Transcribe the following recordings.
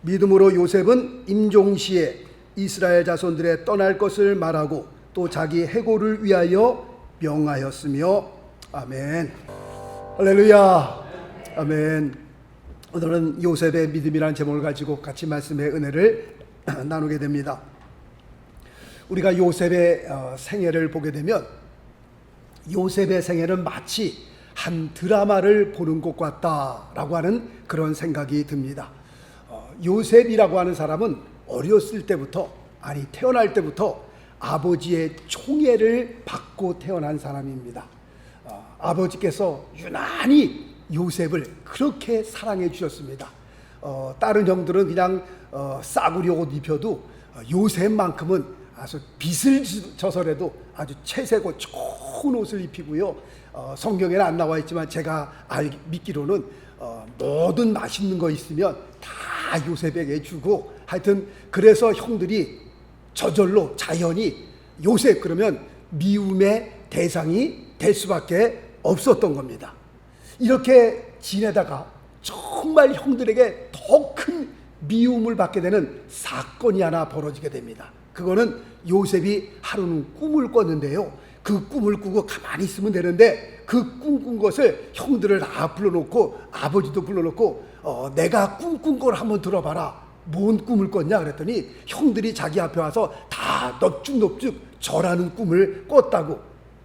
믿음으로 요셉은 임종시에 이스라엘 자손들의 떠날 것을 말하고 또 자기 해고를 위하여 명하였으며. 아멘. 할렐루야. 아멘. 오늘은 요셉의 믿음이라는 제목을 가지고 같이 말씀의 은혜를 나누게 됩니다. 우리가 요셉의 생애를 보게 되면 요셉의 생애는 마치 한 드라마를 보는 것 같다라고 하는 그런 생각이 듭니다. 요셉이라고 하는 사람은 어렸을 때부터, 태어날 때부터 아버지의 총애를 받고 태어난 사람입니다. 아버지께서 유난히 요셉을 그렇게 사랑해 주셨습니다. 다른 형들은 그냥 싸구려 옷 입혀도 요셉만큼은 아주 빚을 져서라도 아주 채색고 좋은 옷을 입히고요. 성경에는 안 나와 있지만 제가 믿기로는 모든 맛있는 거 있으면 다 요셉에게 주고, 하여튼 그래서 형들이 저절로 자연히 요셉 그러면 미움의 대상이 될 수밖에 없었던 겁니다. 이렇게 지내다가 정말 형들에게 더 큰 미움을 받게 되는 사건이 하나 벌어지게 됩니다. 그거는 요셉이 하루는 꿈을 꿨는데요, 그 꿈을 꾸고 가만히 있으면 되는데 그 꿈 꾼 것을 형들을 다 불러놓고 아버지도 불러놓고 내가 꿈꾼 걸 한번 들어봐라. 뭔 꿈을 꿨냐 그랬더니 형들이 자기 앞에 와서 다 넙죽넙죽 절하는 꿈을 꿨다고,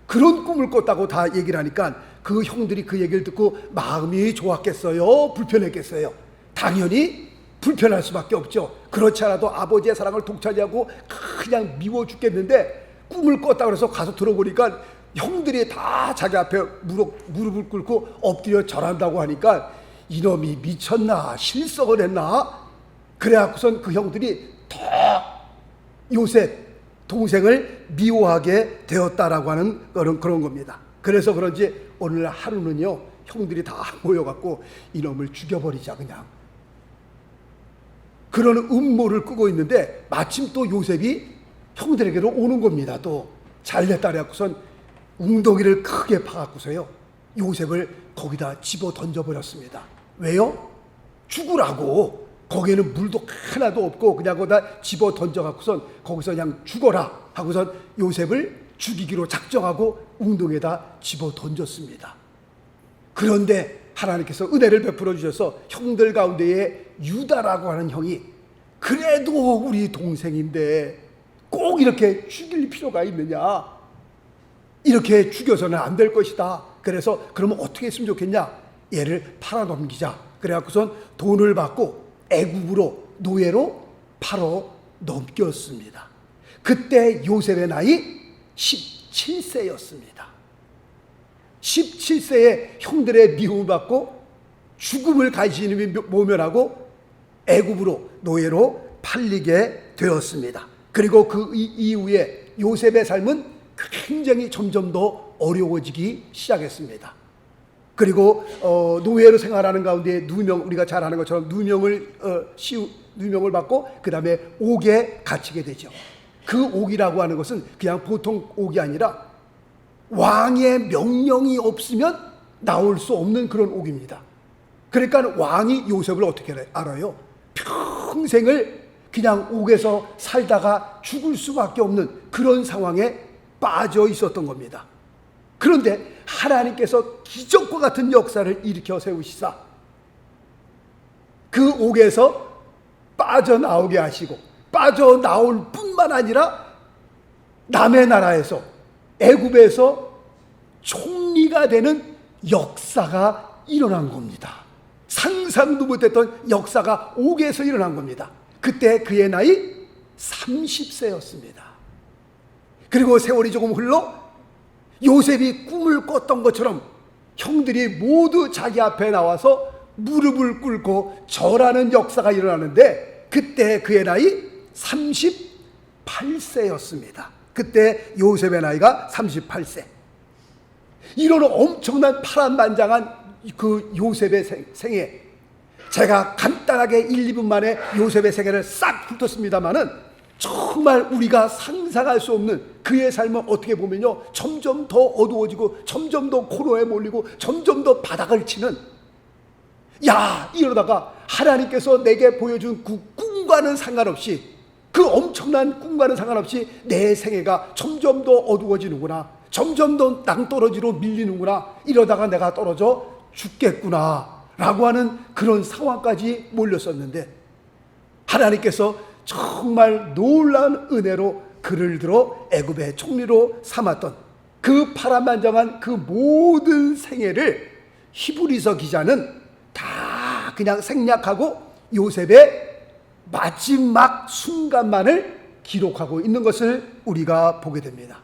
그런 꿈을 꿨다고 다 얘기를 하니까 그 형들이 그 얘기를 듣고 마음이 좋았겠어요? 불편했겠어요? 당연히 불편할 수밖에 없죠. 그렇지 않아도 아버지의 사랑을 독차지하고 그냥 미워 죽겠는데 꿈을 꿨다고 해서 가서 들어보니까 형들이 다 자기 앞에 무릎을 꿇고 엎드려 절한다고 하니까 이놈이 미쳤나 실성을 했나, 그래갖고선 그 형들이 더 요셉 동생을 미워하게 되었다라고 하는 그런 겁니다. 그래서 그런지 오늘 하루는요, 형들이 다 모여갖고 이놈을 죽여버리자 그냥, 그런 음모를 꾸고 있는데 마침 또 요셉이 형들에게로 오는 겁니다. 또 잘됐다 그래갖고선 웅덩이를 크게 파갖고서요 요셉을 거기다 집어 던져버렸습니다. 왜요? 죽으라고. 거기에는 물도 하나도 없고 그냥 거기다 집어 던져갖고선 거기서 그냥 죽어라 하고선 요셉을 죽이기로 작정하고 웅덩이에다 집어 던졌습니다. 그런데 하나님께서 은혜를 베풀어 주셔서 형들 가운데에 유다라고 하는 형이 그래도 우리 동생인데 꼭 이렇게 죽일 필요가 있느냐, 이렇게 죽여서는 안 될 것이다. 그래서 그러면 어떻게 했으면 좋겠냐, 얘를 팔아넘기자. 그래갖고선 돈을 받고 애굽으로 노예로 팔아 넘겼습니다. 그때 요셉의 나이 17세였습니다. 17세에 형들의 미움을 받고 죽음을 간신히 모면하고 애굽으로 노예로 팔리게 되었습니다. 그리고 그 이후에 요셉의 삶은 굉장히 점점 더 어려워지기 시작했습니다. 그리고 노예로 생활하는 가운데 우리가 잘 아는 것처럼 누명을 받고 그 다음에 옥에 갇히게 되죠. 그 옥이라고 하는 것은 그냥 보통 옥이 아니라 왕의 명령이 없으면 나올 수 없는 그런 옥입니다. 그러니까 왕이 요셉을 어떻게 알아요? 평생을 그냥 옥에서 살다가 죽을 수밖에 없는 그런 상황에 빠져 있었던 겁니다. 그런데 하나님께서 기적과 같은 역사를 일으켜 세우시사 그 옥에서 빠져나오게 하시고, 빠져나올 뿐만 아니라 남의 나라에서 애굽에서 총리가 되는 역사가 일어난 겁니다. 상상도 못했던 역사가 옥에서 일어난 겁니다. 그때 그의 나이 30세였습니다. 그리고 세월이 조금 흘러 요셉이 꿈을 꿨던 것처럼 형들이 모두 자기 앞에 나와서 무릎을 꿇고 절하는 역사가 일어나는데 그때 그의 나이 38세였습니다. 그때 요셉의 나이가 38세. 이런 엄청난 파란만장한 그 요셉의 생애, 제가 간단하게 1, 2분 만에 요셉의 생애를 싹 훑었습니다마는 정말 우리가 상상할 수 없는 그의 삶은 어떻게 보면요, 점점 더 어두워지고 점점 더 코너에 몰리고 점점 더 바닥을 치는, 이러다가 하나님께서 내게 보여준 그 꿈과는 상관없이, 그 엄청난 꿈과는 상관없이 내 생애가 점점 더 어두워지는구나, 점점 더 낭떠러지로 밀리는구나, 이러다가 내가 떨어져 죽겠구나 라고 하는 그런 상황까지 몰렸었는데, 하나님께서 정말 놀라운 은혜로 그를 들어 애굽의 총리로 삼았던 그 파란만장한 그 모든 생애를 히브리서 기자는 다 그냥 생략하고 요셉의 마지막 순간만을 기록하고 있는 것을 우리가 보게 됩니다.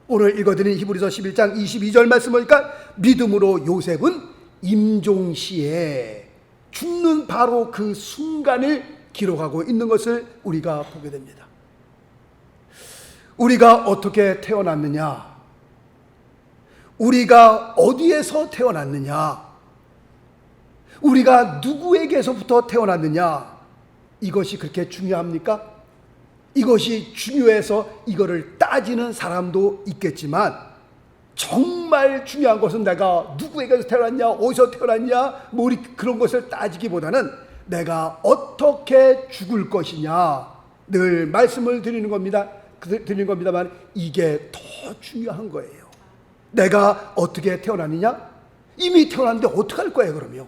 오늘 읽어드린 히브리서 11장 22절 말씀 보니까 믿음으로 요셉은 임종시에 죽는 바로 그 순간을 기록하고 있는 것을 우리가 보게 됩니다. 우리가 어떻게 태어났느냐, 우리가 어디에서 태어났느냐, 우리가 누구에게서부터 태어났느냐, 이것이 그렇게 중요합니까? 이것이 중요해서 이거를 따지는 사람도 있겠지만, 정말 중요한 것은 내가 누구에게서 태어났냐, 어디서 태어났냐, 뭐 그런 것을 따지기보다는 내가 어떻게 죽을 것이냐, 늘 말씀을 드리는 겁니다만 이게 더 중요한 거예요. 내가 어떻게 태어났느냐? 이미 태어났는데 어떡할 거예요? 그러면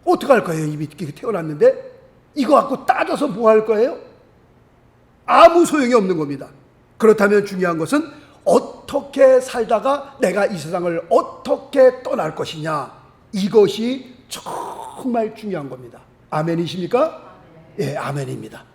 어떡할 거예요? 이미 태어났는데 이거 갖고 따져서 뭐 할 거예요? 아무 소용이 없는 겁니다. 그렇다면 중요한 것은 어떻게 살다가 내가 이 세상을 어떻게 떠날 것이냐, 이것이 정말 중요한 겁니다. 아멘이십니까? 예, 아멘입니다.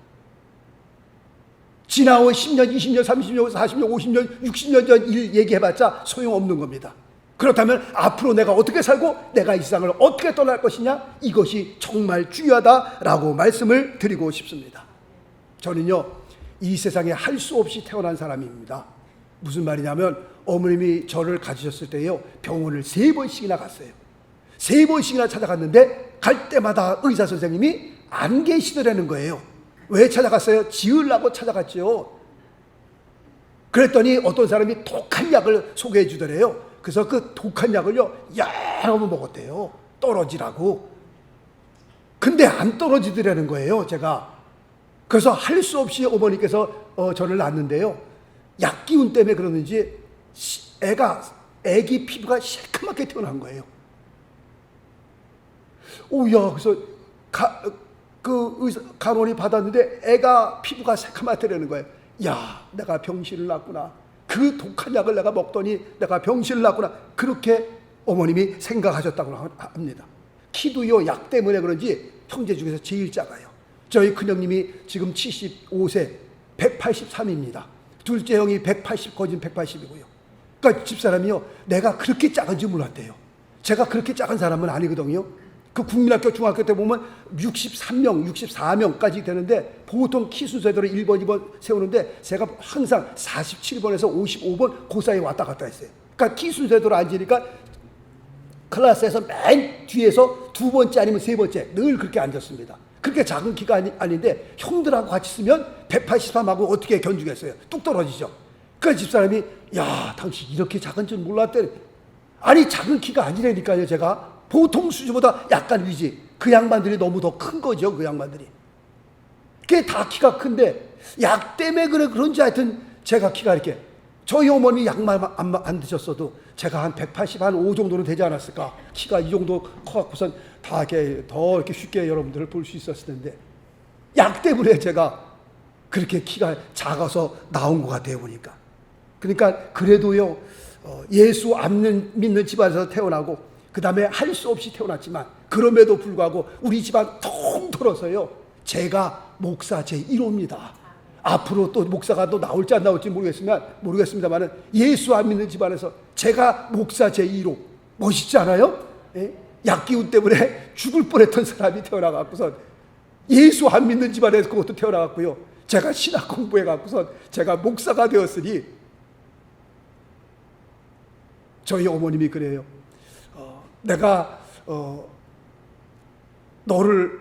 지나온 10년, 20년, 30년, 40년, 50년, 60년 전 일 얘기해봤자 소용없는 겁니다. 그렇다면 앞으로 내가 어떻게 살고 내가 이 세상을 어떻게 떠날 것이냐, 이것이 정말 중요하다라고 말씀을 드리고 싶습니다. 저는요, 이 세상에 할 수 없이 태어난 사람입니다. 무슨 말이냐면, 어머님이 저를 가지셨을 때요, 병원을 3번씩이나 갔어요. 3번씩이나 찾아갔는데 갈 때마다 의사 선생님이 안 계시더라는 거예요. 왜 찾아갔어요? 지으려고 찾아갔죠. 그랬더니 어떤 사람이 독한 약을 소개해 주더래요. 그래서 그 독한 약을요, 여러 번 먹었대요. 떨어지라고. 근데 안 떨어지더라는 거예요, 제가. 그래서 할 수 없이 어머니께서 저를 낳았는데요, 약 기운 때문에 그러는지 애기 피부가 새카맣게 태어난 거예요. 오야, 그래서 간호원이 받았는데 애가 피부가 새카맣다는 거예요. 야, 내가 병실을 낳았구나. 그 독한 약을 내가 먹더니 내가 병실을 낳았구나. 그렇게 어머님이 생각하셨다고 합니다. 키도요, 약 때문에 그런지 형제 중에서 제일 작아요. 저희 큰형님이 지금 75세, 183입니다. 둘째 형이 180, 거진 180이고요. 그러니까 집사람이요, 내가 그렇게 작은지 몰랐대요. 제가 그렇게 작은 사람은 아니거든요. 그 국민학교 중학교 때 보면 63명, 64명까지 되는데 보통 키 순서대로 1번, 2번 세우는데 제가 항상 47번에서 55번 그 사이에 왔다 갔다 했어요. 그러니까 키 순서대로 앉으니까 클래스에서 맨 뒤에서 2번째 아니면 3번째 늘 그렇게 앉았습니다. 그렇게 작은 키가 아닌데 형들하고 같이 쓰면 183하고 어떻게 견주겠어요? 뚝 떨어지죠. 그 집사람이, 야, 당신 이렇게 작은 줄 몰랐대. 아니, 작은 키가 아니라니까요. 제가 보통 수준보다 약간 위지. 그 양반들이 너무 더 큰 거죠. 그 양반들이. 그게 다 키가 큰데 약 때문에 그런지 하여튼 제가 키가 이렇게, 저희 어머니 약만 안 드셨어도 제가 한 185 정도는 되지 않았을까. 키가 이 정도 커갖고선 다 이렇게 더 이렇게 쉽게 여러분들을 볼 수 있었을 텐데 약 때문에 제가 그렇게 키가 작아서 나온 것 같아요, 보니까. 그러니까 그래도요, 예수 안 믿는 집안에서 태어나고 그 다음에 할 수 없이 태어났지만 그럼에도 불구하고 우리 집안 통틀어서요, 제가 목사 제1호입니다. 앞으로 또 목사가 또 나올지 안 나올지 모르겠습니다만은 예수 안 믿는 집안에서 제가 목사 제1호. 멋있지 않아요? 예? 약기운 때문에 죽을 뻔했던 사람이 태어나갖고선 예수 안 믿는 집안에서 그것도 태어나갖고요, 제가 신학 공부해갖고선 제가 목사가 되었으니, 저희 어머님이 그래요. 내가 너를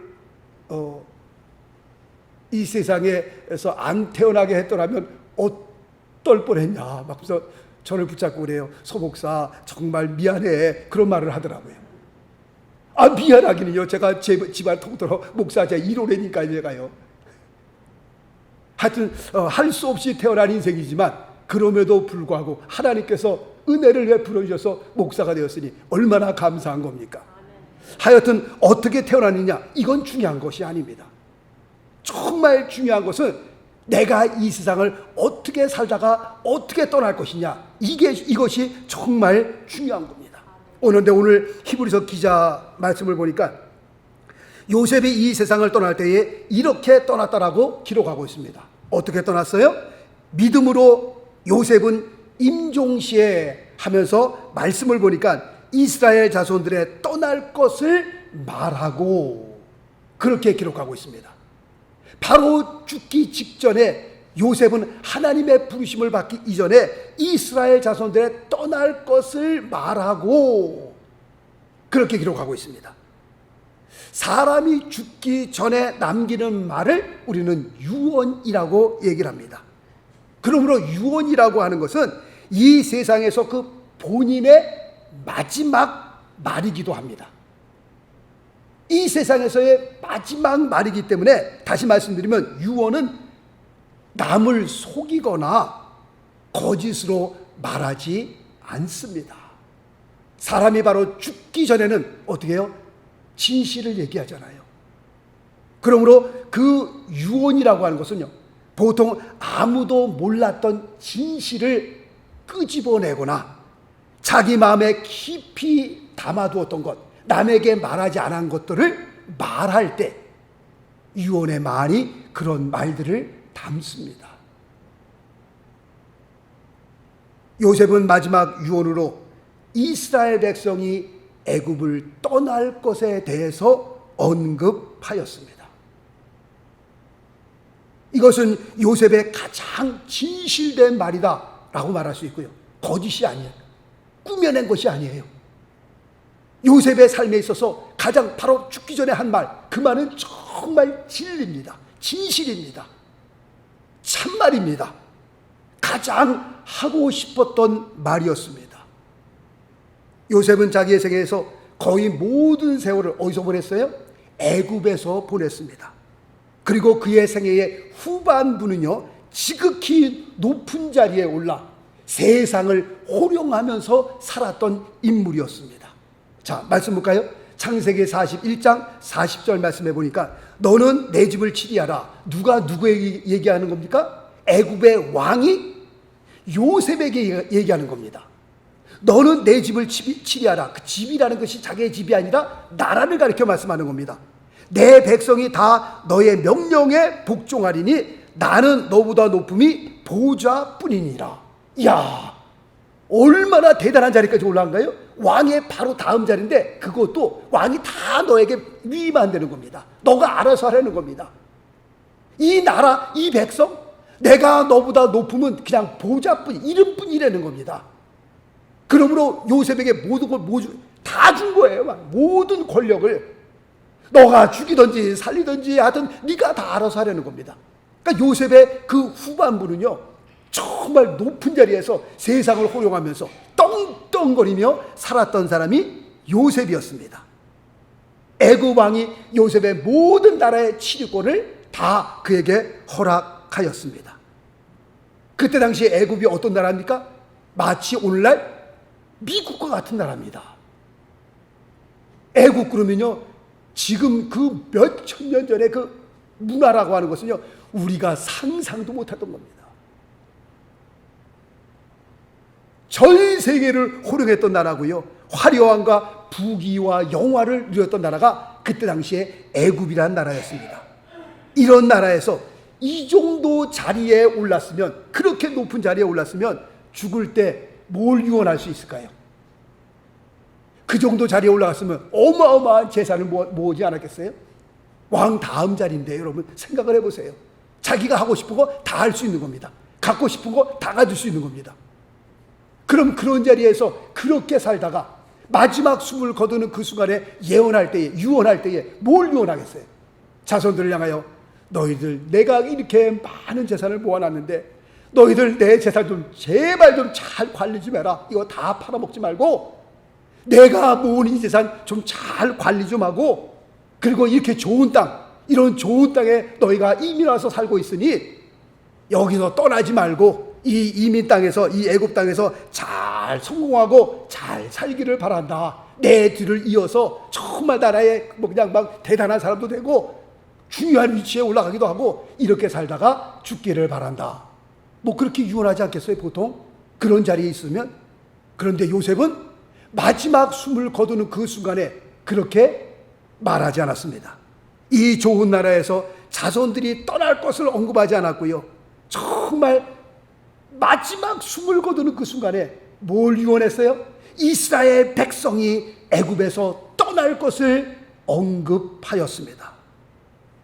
이 세상에서 안 태어나게 했더라면 어떨 뻔했냐. 막 그래서 저를 붙잡고 그래요. 서 목사 정말 미안해. 그런 말을 하더라고요. 미안하기는요. 제가 제 집안 통틀어 목사 제 1호래니까 제가요. 하여튼 할 수 없이 태어난 인생이지만 그럼에도 불구하고 하나님께서 은혜를 베풀어 주셔서 목사가 되었으니 얼마나 감사한 겁니까? 하여튼 어떻게 태어났느냐 이건 중요한 것이 아닙니다. 정말 중요한 것은 내가 이 세상을 어떻게 살다가 어떻게 떠날 것이냐 이것이 정말 중요한 겁니다. 오늘 히브리서 기자 말씀을 보니까 요셉이 이 세상을 떠날 때에 이렇게 떠났다라고 기록하고 있습니다. 어떻게 떠났어요? 믿음으로 요셉은 임종시에 하면서 말씀을 보니까 이스라엘 자손들의 떠날 것을 말하고 그렇게 기록하고 있습니다. 바로 죽기 직전에 요셉은 하나님의 부르심을 받기 이전에 이스라엘 자손들의 떠날 것을 말하고 그렇게 기록하고 있습니다. 사람이 죽기 전에 남기는 말을 우리는 유언이라고 얘기를 합니다. 그러므로 유언이라고 하는 것은 이 세상에서 그 본인의 마지막 말이기도 합니다. 이 세상에서의 마지막 말이기 때문에 다시 말씀드리면 유언은 남을 속이거나 거짓으로 말하지 않습니다. 사람이 바로 죽기 전에는 어떻게 해요? 진실을 얘기하잖아요. 그러므로 그 유언이라고 하는 것은요, 보통 아무도 몰랐던 진실을 끄집어내거나 자기 마음에 깊이 담아두었던 것, 남에게 말하지 않은 것들을 말할 때 유언의 말이 그런 말들을 담습니다. 요셉은 마지막 유언으로 이스라엘 백성이 애굽을 떠날 것에 대해서 언급하였습니다. 이것은 요셉의 가장 진실된 말이다 라고 말할 수 있고요, 거짓이 아니에요. 꾸며낸 것이 아니에요. 요셉의 삶에 있어서 가장 바로 죽기 전에 한 말, 그 말은 정말 진리입니다. 진실입니다. 참말입니다. 가장 하고 싶었던 말이었습니다. 요셉은 자기의 생애에서 거의 모든 세월을 어디서 보냈어요? 애굽에서 보냈습니다. 그리고 그의 생애의 후반부는요, 지극히 높은 자리에 올라 세상을 호령하면서 살았던 인물이었습니다. 자, 말씀 볼까요? 창세기 41장 40절 말씀해 보니까 너는 내 집을 치리하라. 누가 누구에게 얘기하는 겁니까? 애굽의 왕이 요셉에게 얘기하는 겁니다. 너는 내 집을 치리하라. 그 집이라는 것이 자기의 집이 아니라 나라를 가리켜 말씀하는 겁니다. 내 백성이 다 너의 명령에 복종하리니 나는 너보다 높음이 보좌뿐이니라. 이야, 얼마나 대단한 자리까지 올라간가요? 왕의 바로 다음 자리인데 그것도 왕이 다 너에게 위임한다는 겁니다. 너가 알아서 하라는 겁니다. 이 나라, 이 백성, 내가 너보다 높으면 그냥 보좌뿐, 이름뿐이라는 겁니다. 그러므로 요셉에게 모든 걸 다 준 거예요. 모든 권력을 너가 죽이든지 살리든지 하든 네가 다 알아서 하라는 겁니다. 그러니까 요셉의 그 후반부는요, 정말 높은 자리에서 세상을 호령하면서 떵떵거리며 살았던 사람이 요셉이었습니다. 애굽 왕이 요셉의 모든 나라의 치리권을 다 그에게 허락하였습니다. 그때 당시 애굽이 어떤 나라입니까? 마치 오늘날 미국과 같은 나라입니다. 애국 그러면요, 지금 그 몇천 년 전에 그 문화라고 하는 것은요, 우리가 상상도 못했던 겁니다. 전 세계를 호령했던 나라고요, 화려함과 부귀와 영화를 누렸던 나라가 그때 당시에 애굽이라는 나라였습니다. 이런 나라에서 이 정도 자리에 올랐으면, 그렇게 높은 자리에 올랐으면 죽을 때 뭘 유언할 수 있을까요? 그 정도 자리에 올라갔으면 어마어마한 재산을 모으지 않았겠어요? 왕 다음 자리인데 여러분 생각을 해보세요. 자기가 하고 싶은 거 다 할 수 있는 겁니다. 갖고 싶은 거 다 가질 수 있는 겁니다. 그럼 그런 자리에서 그렇게 살다가 마지막 숨을 거두는 그 순간에 예언할 때에, 유언할 때에 뭘 유언하겠어요? 자손들을 향하여 너희들 내가 이렇게 많은 재산을 모아놨는데 너희들 내 재산 좀 제발 좀 잘 관리 좀 해라. 이거 다 팔아먹지 말고 내가 모은 이 재산 좀 잘 관리 좀 하고, 그리고 이렇게 좋은 땅, 이런 좋은 땅에 너희가 이민 와서 살고 있으니 여기서 떠나지 말고 이 이민 땅에서, 이 애굽 땅에서 잘 성공하고 잘 살기를 바란다. 내 뒤를 이어서 정말 나라에 뭐 그냥 막 대단한 사람도 되고 중요한 위치에 올라가기도 하고 이렇게 살다가 죽기를 바란다. 뭐 그렇게 유언하지 않겠어요, 보통? 그런 자리에 있으면. 그런데 요셉은 마지막 숨을 거두는 그 순간에 그렇게 말하지 않았습니다. 이 좋은 나라에서 자손들이 떠날 것을 언급하지 않았고요, 정말 마지막 숨을 거두는 그 순간에 뭘 유언했어요? 이스라엘 백성이 애굽에서 떠날 것을 언급하였습니다.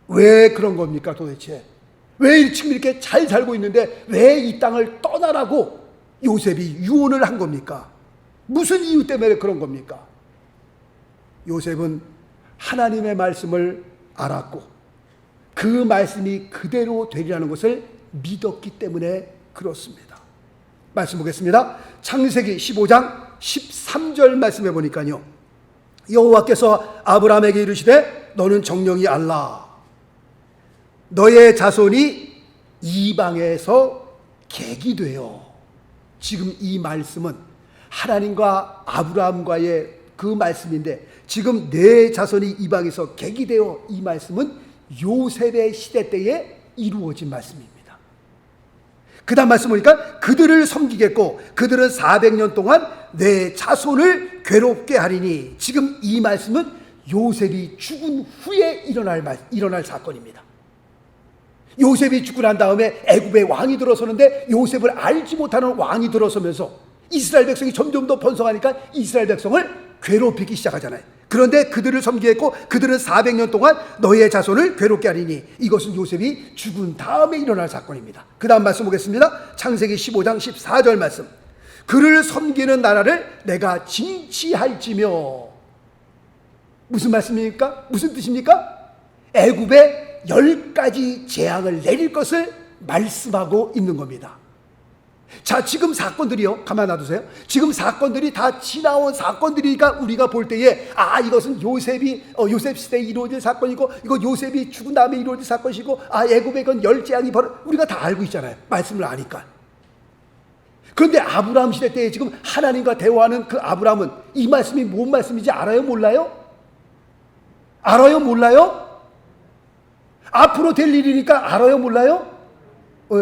왜 그런 겁니까 도대체? 왜 지금 이렇게 잘 살고 있는데 왜 이 땅을 떠나라고 요셉이 유언을 한 겁니까? 무슨 이유 때문에 그런 겁니까? 요셉은 하나님의 말씀을 알았고 그 말씀이 그대로 되리라는 것을 믿었기 때문에 그렇습니다. 말씀 보겠습니다. 창세기 15장 13절 말씀해 보니까요, 여호와께서 아브라함에게 이르시되 너는 정령이 알라. 너의 자손이 이방에서 객이 되어. 지금 이 말씀은 하나님과 아브라함과의 그 말씀인데, 지금 내 자손이 이방에서 객이 되어, 이 말씀은 요셉의 시대 때에 이루어진 말씀입니다. 그 다음 말씀 보니까 그들을 섬기겠고 그들은 400년 동안 내 자손을 괴롭게 하리니. 지금 이 말씀은 요셉이 죽은 후에 일어날 사건입니다. 요셉이 죽고 난 다음에 애굽의 왕이 들어서는데 요셉을 알지 못하는 왕이 들어서면서 이스라엘 백성이 점점 더 번성하니까 이스라엘 백성을 괴롭히기 시작하잖아요. 그런데 그들을 섬기겠고 그들은 400년 동안 너희의 자손을 괴롭게 하리니. 이것은 요셉이 죽은 다음에 일어날 사건입니다. 그 다음 말씀 보겠습니다. 창세기 15장 14절 말씀. 그를 섬기는 나라를 내가 징치할지며. 무슨 말씀입니까? 무슨 뜻입니까? 애굽에 10가지 재앙을 내릴 것을 말씀하고 있는 겁니다. 자, 지금 사건들이요, 가만 놔두세요. 지금 사건들이 다 지나온 사건들이니까 우리가 볼 때에 이것은 요셉 시대에 이루어질 사건이고, 이거 요셉이 죽은 다음에 이루어질 사건이고, 애굽에 이건 10재앙이 우리가 다 알고 있잖아요, 말씀을 아니까. 그런데 아브라함 시대 때에 지금 하나님과 대화하는 그 아브라함은 이 말씀이 뭔 말씀인지 알아요, 몰라요? 알아요, 몰라요? 앞으로 될 일이니까 알아요, 몰라요?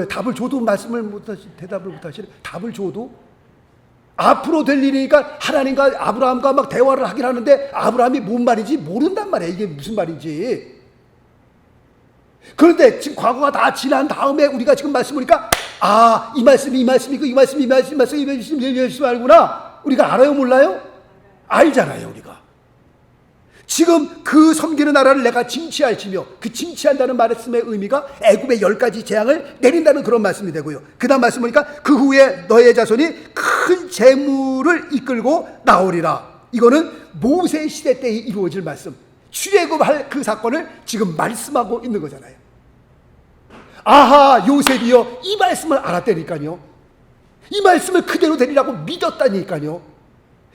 답을 줘도 대답을 못하시네. 답을 줘도 앞으로 될 일이니까 하나님과 아브라함과 막 대화를 하긴 하는데 아브라함이 뭔 말인지 모른단 말이에요. 이게 무슨 말인지. 그런데 지금 과거가 다 지난 다음에 우리가 지금 말씀 보니까 이 말씀이 이 말씀이 알구나. 우리가 알아요, 몰라요? 알잖아요, 우리가. 지금 그 섬기는 나라를 내가 징치할지며, 그 징치한다는 말씀의 의미가 애굽의 10가지 재앙을 내린다는 그런 말씀이 되고요. 그 다음 말씀 보니까 그 후에 너의 자손이 큰 재물을 이끌고 나오리라. 이거는 모세 시대 때에 이루어질 말씀, 출애굽할 그 사건을 지금 말씀하고 있는 거잖아요. 요셉이요, 이 말씀을 알았다니까요. 이 말씀을 그대로 되리라고 믿었다니까요.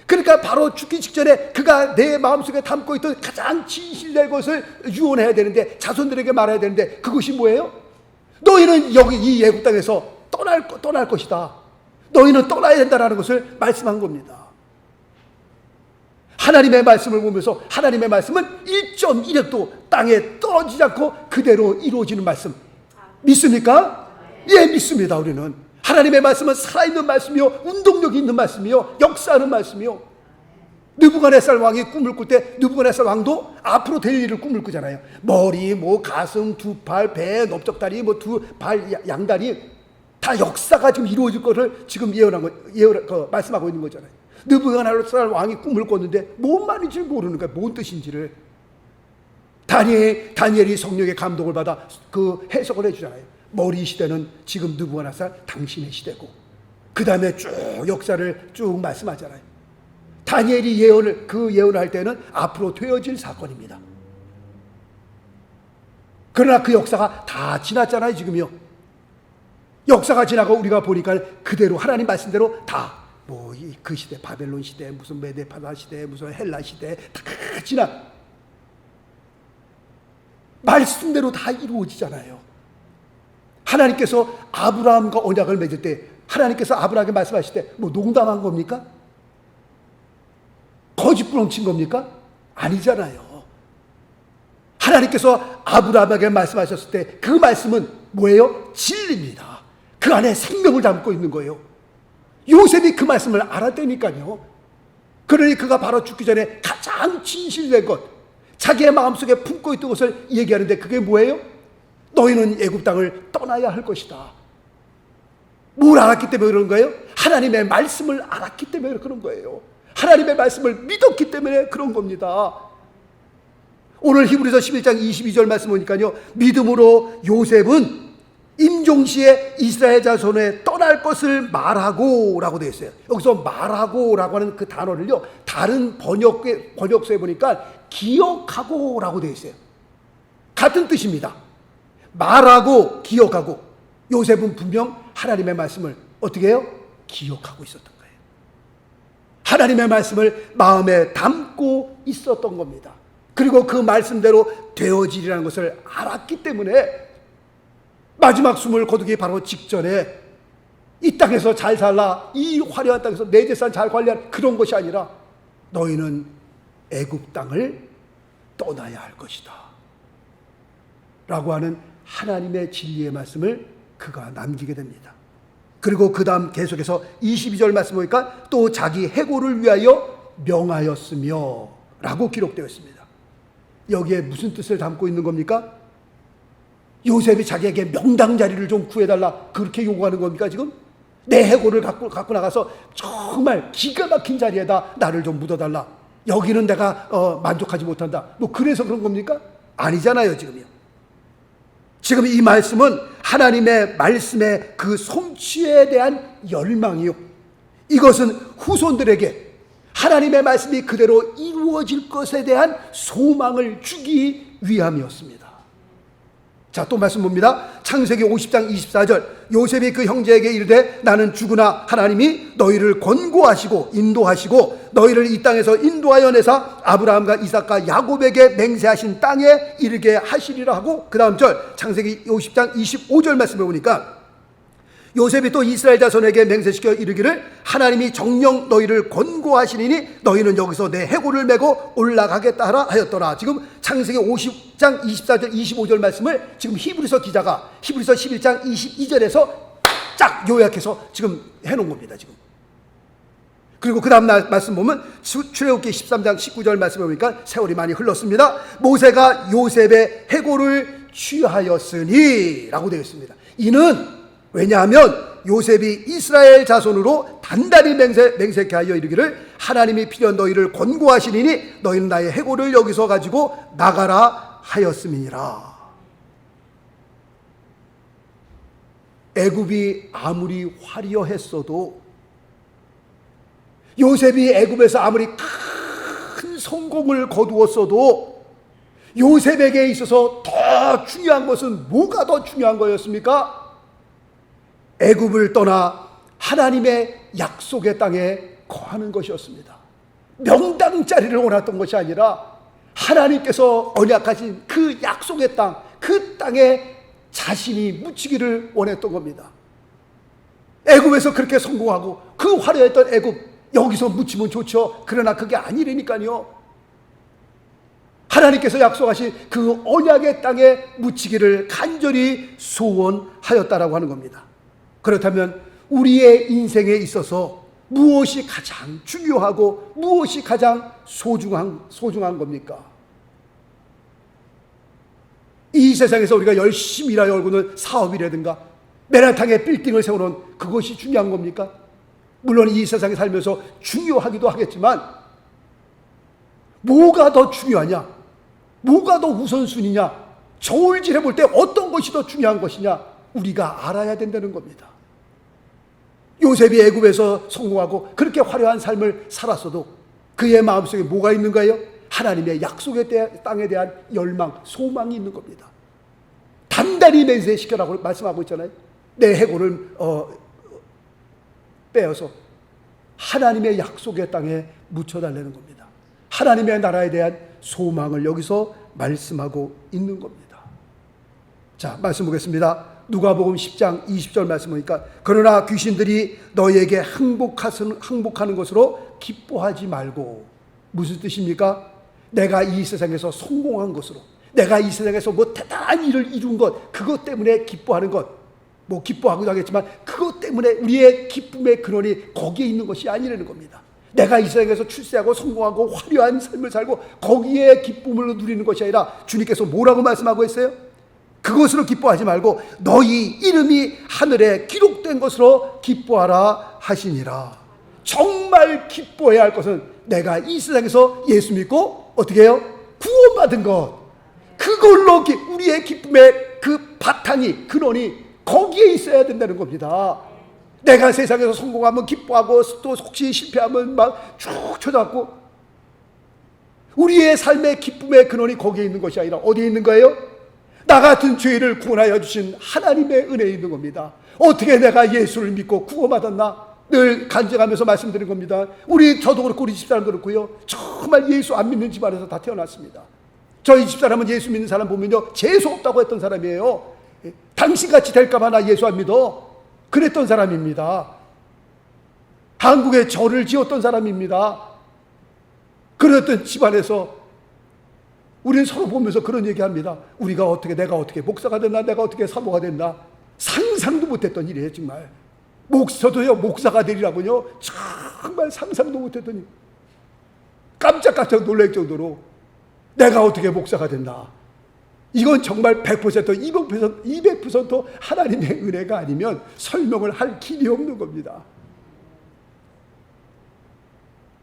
그러니까 바로 죽기 직전에 그가 내 마음속에 담고 있던 가장 진실될 것을 유언해야 되는데, 자손들에게 말해야 되는데, 그것이 뭐예요? 너희는 여기 이 애굽 땅에서 떠날 것이다. 너희는 떠나야 된다라는 것을 말씀한 겁니다. 하나님의 말씀을 보면서 하나님의 말씀은 1.1획도 땅에 떨어지지 않고 그대로 이루어지는 말씀 믿습니까? 예, 믿습니다. 우리는 하나님의 말씀은 살아있는 말씀이요, 운동력이 있는 말씀이요, 역사하는 말씀이요. 느부갓네살 왕이 꿈을 꿀 때 느부갓네살 왕도 앞으로 될 일을 꿈을 꾸잖아요. 머리, 가슴, 두 팔, 배, 넓적다리, 두 발, 양다리, 다 역사가 지금 이루어질 것을 지금 말씀하고 있는 거잖아요. 느부갓네살 왕이 꿈을 꿨는데 뭔 말인지 모르는 거야. 뭔 뜻인지를. 다니엘이 성령의 감동을 받아 그 해석을 해주잖아요. 머리 시대는 지금 느부갓네살 당신의 시대고, 그 다음에 쭉 역사를 쭉 말씀하잖아요. 다니엘이 예언을 할 때는 앞으로 되어질 사건입니다. 그러나 그 역사가 다 지났잖아요, 지금요. 역사가 지나고 우리가 보니까 그대로 하나님 말씀대로 다 뭐 그 시대 바벨론 시대, 무슨 메데파다 시대, 무슨 헬라 시대 다 지나 말씀대로 다 이루어지잖아요. 하나님께서 아브라함과 언약을 맺을 때 하나님께서 아브라함에게 말씀하실 때 뭐 농담한 겁니까? 거짓 부렁친 겁니까? 아니잖아요. 하나님께서 아브라함에게 말씀하셨을 때 그 말씀은 뭐예요? 진리입니다. 그 안에 생명을 담고 있는 거예요. 요셉이 그 말씀을 알았다니까요. 그러니 그가 바로 죽기 전에 가장 진실된 것, 자기의 마음속에 품고 있던 것을 얘기하는데 그게 뭐예요? 너희는 애굽 땅을 떠나야 할 것이다. 뭘 알았기 때문에 그런 거예요? 하나님의 말씀을 알았기 때문에 그런 거예요. 하나님의 말씀을 믿었기 때문에 그런 겁니다. 오늘 히브리서 11장 22절 말씀 보니까요, 믿음으로 요셉은 임종시에 이스라엘 자손에 떠날 것을 말하고 라고 되어 있어요. 여기서 말하고 라고 하는 그 단어를요, 다른 번역서에 보니까 기억하고 라고 되어 있어요. 같은 뜻입니다. 말하고 기억하고. 요셉은 분명 하나님의 말씀을 어떻게 해요? 기억하고 있었던 거예요. 하나님의 말씀을 마음에 담고 있었던 겁니다. 그리고 그 말씀대로 되어지리라는 것을 알았기 때문에 마지막 숨을 거두기 바로 직전에 이 땅에서 잘 살라, 이 화려한 땅에서 내 재산 잘 관리한 그런 것이 아니라 너희는 애굽 땅을 떠나야 할 것이다 라고 하는 하나님의 진리의 말씀을 그가 남기게 됩니다. 그리고 그 다음 계속해서 22절 말씀 보니까 또 자기 해고를 위하여 명하였으며 라고 기록되어 있습니다. 여기에 무슨 뜻을 담고 있는 겁니까? 요셉이 자기에게 명당 자리를 좀 구해달라 그렇게 요구하는 겁니까? 지금 내 해고를 갖고 나가서 정말 기가 막힌 자리에다 나를 좀 묻어달라, 여기는 내가 만족하지 못한다, 뭐 그래서 그런 겁니까? 아니잖아요. 지금 이 말씀은 하나님의 말씀의 그 성취에 대한 열망이요, 이것은 후손들에게 하나님의 말씀이 그대로 이루어질 것에 대한 소망을 주기 위함이었습니다. 자, 또 말씀 봅니다. 창세기 50장 24절, 요셉이 그 형제에게 이르되 나는 죽으나 하나님이 너희를 권고하시고 인도하시고 너희를 이 땅에서 인도하여 내사 아브라함과 이삭과 야곱에게 맹세하신 땅에 이르게 하시리라 하고, 그 다음 절 창세기 50장 25절 말씀을 보니까 요셉이 또 이스라엘 자손에게 맹세시켜 이르기를 하나님이 정녕 너희를 권고하시리니 너희는 여기서 내 해고를 메고 올라가겠다 하라 하였더라. 지금 창세기 50장 24절 25절 말씀을 지금 히브리서 기자가 히브리서 11장 22절에서 쫙 요약해서 지금 해놓은 겁니다. 지금. 그리고 그 다음 말씀 보면 출애굽기 13장 19절 말씀을 보니까 세월이 많이 흘렀습니다. 모세가 요셉의 해고를 취하였으니 라고 되어 있습니다. 이는 왜냐하면 요셉이 이스라엘 자손으로 단단히 맹세케 하여 이르기를 하나님이 필연 너희를 권고하시리니 너희는 나의 해고를 여기서 가지고 나가라 하였음이니라. 애굽이 아무리 화려했어도, 요셉이 애굽에서 아무리 큰 성공을 거두었어도 요셉에게 있어서 더 중요한 것은 뭐가 더 중요한 거였습니까? 애굽을 떠나 하나님의 약속의 땅에 거하는 것이었습니다. 명당 자리를 원했던 것이 아니라 하나님께서 언약하신 그 약속의 땅, 그 땅에 자신이 묻히기를 원했던 겁니다. 애굽에서 그렇게 성공하고 그 화려했던 애굽, 여기서 묻히면 좋죠. 그러나 그게 아니라니까요. 하나님께서 약속하신 그 언약의 땅에 묻히기를 간절히 소원하였다라고 하는 겁니다. 그렇다면 우리의 인생에 있어서 무엇이 가장 중요하고 무엇이 가장 소중한 겁니까? 이 세상에서 우리가 열심히 일하여 오는 사업이라든가 맨하탄에 빌딩을 세우는 그것이 중요한 겁니까? 물론 이 세상에 살면서 중요하기도 하겠지만 뭐가 더 중요하냐? 뭐가 더 우선순위냐? 저울질해 볼 때 어떤 것이 더 중요한 것이냐? 우리가 알아야 된다는 겁니다. 요셉이 애굽에서 성공하고 그렇게 화려한 삶을 살았어도 그의 마음속에 뭐가 있는 거예요? 하나님의 약속의 땅에 대한 열망, 소망이 있는 겁니다. 단단히 맹세시켜라고 말씀하고 있잖아요. 내 해고를 빼어서 하나님의 약속의 땅에 묻혀달라는 겁니다. 하나님의 나라에 대한 소망을 여기서 말씀하고 있는 겁니다. 자, 말씀 보겠습니다. 누가복음 10장 20절 말씀 보니까 그러나 귀신들이 너희에게 항복하는 것으로 기뻐하지 말고. 무슨 뜻입니까? 내가 이 세상에서 성공한 것으로, 내가 이 세상에서 뭐 대단한 일을 이룬 것, 그것 때문에 기뻐하는 것, 뭐 기뻐하기도 하겠지만 그것 때문에 우리의 기쁨의 근원이 거기에 있는 것이 아니라는 겁니다. 내가 이 세상에서 출세하고 성공하고 화려한 삶을 살고 거기에 기쁨을 누리는 것이 아니라 주님께서 뭐라고 말씀하고 있어요? 그것으로 기뻐하지 말고 너희 이름이 하늘에 기록된 것으로 기뻐하라 하시니라. 정말 기뻐해야 할 것은 내가 이 세상에서 예수 믿고 어떻게 해요? 구원받은 것, 그걸로 우리의 기쁨의 그 바탕이, 근원이 거기에 있어야 된다는 겁니다. 내가 세상에서 성공하면 기뻐하고 또 혹시 실패하면 막 쭉 쳐잡고, 우리의 삶의 기쁨의 근원이 거기에 있는 것이 아니라 어디에 있는 거예요? 나 같은 죄를 구원하여 주신 하나님의 은혜에 있는 겁니다. 어떻게 내가 예수를 믿고 구원받았나? 늘 간증하면서 말씀드린 겁니다. 저도 그렇고 우리 집사람도 그렇고요. 정말 예수 안 믿는 집안에서 다 태어났습니다. 저희 집사람은 예수 믿는 사람 보면요, 재수 없다고 했던 사람이에요. 당신같이 될까봐 나 예수 안 믿어, 그랬던 사람입니다. 한국에 절을 지었던 사람입니다. 그랬던 집안에서 우리는 서로 보면서 그런 얘기합니다. 내가 어떻게 목사가 됐나, 내가 어떻게 사모가 됐나, 상상도 못했던 일이에요. 정말 저도요, 목사가 되리라고요 정말 상상도 못했던 일, 깜짝깜짝 놀랄 정도로 내가 어떻게 목사가 됐나. 이건 정말 100%, 200% 하나님의 은혜가 아니면 설명을 할 길이 없는 겁니다.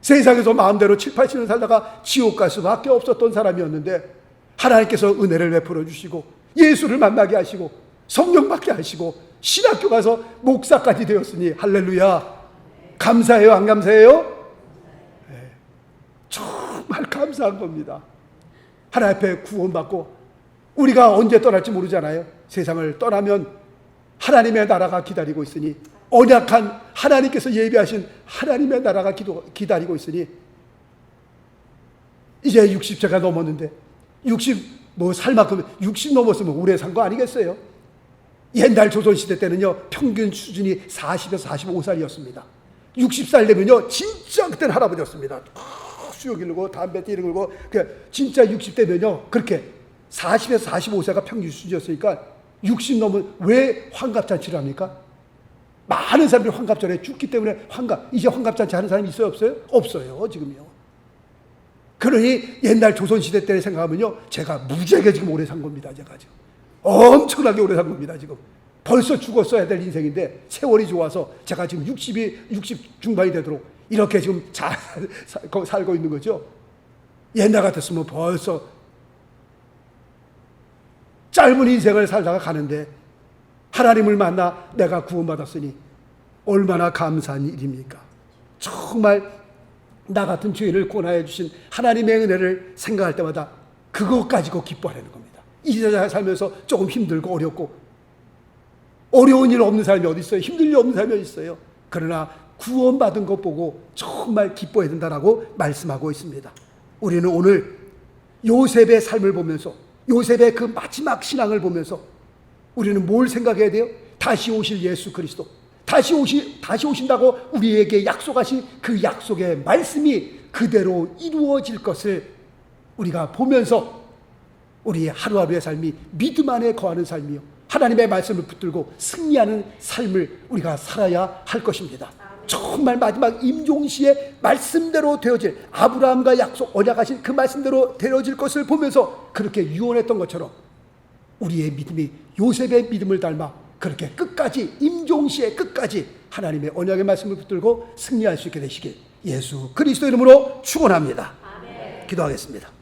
세상에서 마음대로 7, 80년 살다가 지옥 갈 수밖에 없었던 사람이었는데 하나님께서 은혜를 베풀어 주시고 예수를 만나게 하시고 성령 받게 하시고 신학교 가서 목사까지 되었으니 할렐루야. 감사해요, 안 감사해요? 네. 정말 감사한 겁니다. 하나님 앞에 구원받고 우리가 언제 떠날지 모르잖아요. 세상을 떠나면 하나님의 나라가 기다리고 있으니, 언약한 하나님께서 예비하신 하나님의 나라가 기다리고 있으니, 이제 60세가 넘었는데 60 살 만큼 60 넘었으면 오래 산 거 아니겠어요? 옛날 조선시대 때는요 평균 수준이 40에서 45살이었습니다 60살 되면요 진짜 그때는 할아버지였습니다. 수요 기르고 담배 띠르고 진짜 60대면요 그렇게 40에서 45세가 평균 수준이었으니까 60 넘으면 왜 환갑잔치를 합니까? 많은 사람들이 환갑전에 죽기 때문에 이제 환갑잔치 하는 사람이 있어요, 없어요? 없어요, 지금요. 그러니 옛날 조선시대 때 생각하면요, 제가 무지하게 지금 오래 산 겁니다, 제가 지금. 엄청나게 오래 산 겁니다, 지금. 벌써 죽었어야 될 인생인데, 세월이 좋아서 제가 지금 60 중반이 되도록 이렇게 지금 잘 살고 있는 거죠. 옛날 같았으면 벌써 짧은 인생을 살다가 가는데, 하나님을 만나 내가 구원받았으니 얼마나 감사한 일입니까? 정말 나 같은 죄를 구원하여 주신 하나님의 은혜를 생각할 때마다 그것 가지고 기뻐하려는 겁니다. 이 세상에 살면서 조금 힘들고 어렵고 어려운 일 없는 사람이 어디 있어요? 힘든 일 없는 사람이 어디 있어요? 그러나 구원받은 것 보고 정말 기뻐해야 된다라고 말씀하고 있습니다. 우리는 오늘 요셉의 삶을 보면서, 요셉의 그 마지막 신앙을 보면서 우리는 뭘 생각해야 돼요? 다시 오실 예수 그리스도, 다시 오신다고 우리에게 약속하신 그 약속의 말씀이 그대로 이루어질 것을 우리가 보면서 우리 하루하루의 삶이 믿음 안에 거하는 삶이요, 하나님의 말씀을 붙들고 승리하는 삶을 우리가 살아야 할 것입니다. 정말 마지막 임종시의 말씀대로 되어질, 아브라함과 약속 언약하신 그 말씀대로 되어질 것을 보면서 그렇게 유언했던 것처럼 우리의 믿음이 요셉의 믿음을 닮아 그렇게 끝까지, 임종시의 끝까지 하나님의 언약의 말씀을 붙들고 승리할 수 있게 되시길 예수 그리스도 이름으로 축원합니다. 기도하겠습니다.